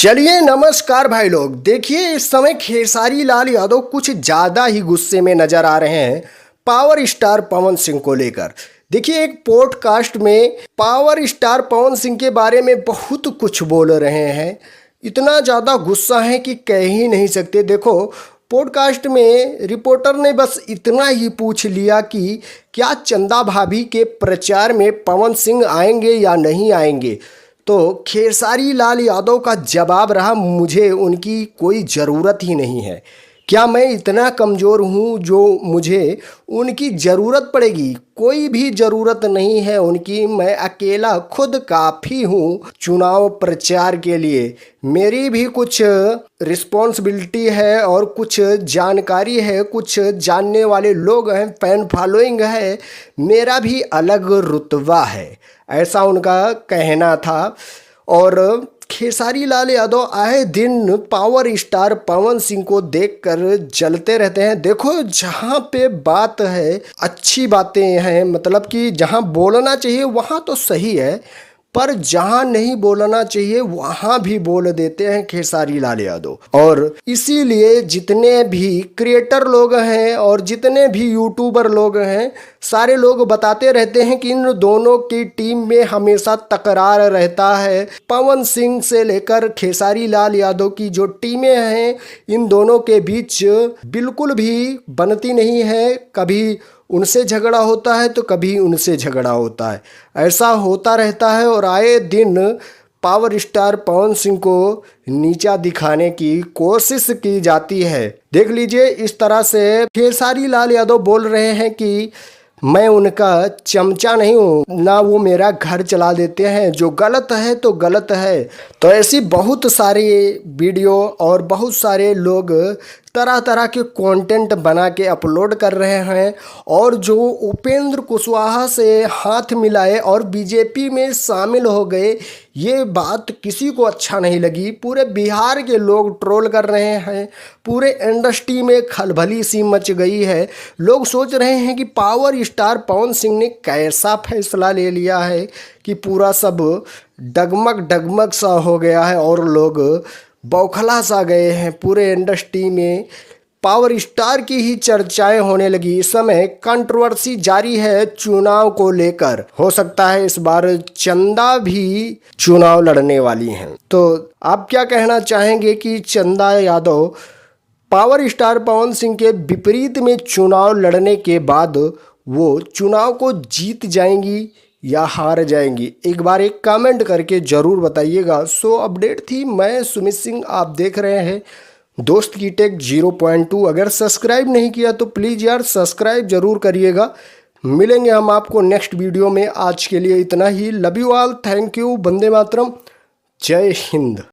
चलिए नमस्कार भाई लोग। देखिए इस समय खेसारी लाल यादव कुछ ज़्यादा ही गुस्से में नज़र आ रहे हैं पावर स्टार पवन सिंह को लेकर। देखिए एक पॉडकास्ट में पावर स्टार पवन सिंह के बारे में बहुत कुछ बोल रहे हैं। इतना ज़्यादा गुस्सा है कि कह ही नहीं सकते। देखो पॉडकास्ट में रिपोर्टर ने बस इतना ही पूछ लिया कि क्या चंदा भाभी के प्रचार में पवन सिंह आएंगे या नहीं आएंगे, तो खेसारी लाल यादव का जवाब रहा, मुझे उनकी कोई ज़रूरत ही नहीं है। क्या मैं इतना कमज़ोर हूँ जो मुझे उनकी ज़रूरत पड़ेगी? कोई भी ज़रूरत नहीं है उनकी। मैं अकेला खुद काफ़ी हूँ चुनाव प्रचार के लिए। मेरी भी कुछ रिस्पॉन्सिबिलिटी है और कुछ जानकारी है, कुछ जानने वाले लोग हैं, फैन फॉलोइंग है, मेरा भी अलग रुतबा है, ऐसा उनका कहना था। और खेसारी लाल यादव आए दिन पावर स्टार पवन सिंह को देखकर जलते रहते हैं। देखो जहाँ पे बात है, अच्छी बातें हैं, मतलब कि जहाँ बोलना चाहिए वहाँ तो सही है, पर जहाँ नहीं बोलना चाहिए वहाँ भी बोल देते हैं खेसारी लाल यादव। और इसीलिए जितने भी क्रिएटर लोग हैं और जितने भी यूट्यूबर लोग हैं, सारे लोग बताते रहते हैं कि इन दोनों की टीम में हमेशा तकरार रहता है। पवन सिंह से लेकर खेसारी लाल यादव की जो टीमें हैं, इन दोनों के बीच बिल्कुल भी बनती नहीं है। कभी उनसे झगड़ा होता है तो कभी उनसे झगड़ा होता है, ऐसा होता रहता है। और आए दिन पावर स्टार पवन सिंह को नीचा दिखाने की कोशिश की जाती है। देख लीजिए इस तरह से खेसारी लाल यादव बोल रहे हैं कि मैं उनका चमचा नहीं हूँ, ना वो मेरा घर चला देते हैं, जो गलत है तो गलत है। तो ऐसी बहुत सारी वीडियो और बहुत सारे लोग तरह तरह के कंटेंट बना के अपलोड कर रहे हैं। और जो उपेंद्र कुशवाहा से हाथ मिलाए और बीजेपी में शामिल हो गए, ये बात किसी को अच्छा नहीं लगी। पूरे बिहार के लोग ट्रोल कर रहे हैं, पूरे इंडस्ट्री में खलबली सी मच गई है। लोग सोच रहे हैं कि पावर स्टार पवन सिंह ने कैसा फैसला ले लिया है कि पूरा सब डगमग डगमग सा हो गया है और लोग बौखला सा गए हैं। पूरे इंडस्ट्री में पावर स्टार की ही चर्चाएं होने लगी। इस समय कंट्रोवर्सी जारी है चुनाव को लेकर। हो सकता है इस बार चंदा भी चुनाव लड़ने वाली हैं। तो आप क्या कहना चाहेंगे कि चंदा यादव पावर स्टार पवन सिंह के विपरीत में चुनाव लड़ने के बाद वो चुनाव को जीत जाएंगी या हार जाएंगी? एक बार एक कमेंट करके ज़रूर बताइएगा। सो अपडेट थी, मैं सुमित सिंह, आप देख रहे हैं दोस्त की टेक 0.2। अगर सब्सक्राइब नहीं किया तो प्लीज़ यार सब्सक्राइब ज़रूर करिएगा। मिलेंगे हम आपको नेक्स्ट वीडियो में। आज के लिए इतना ही। Love you all, thank you, Vande Mataram, जय हिंद।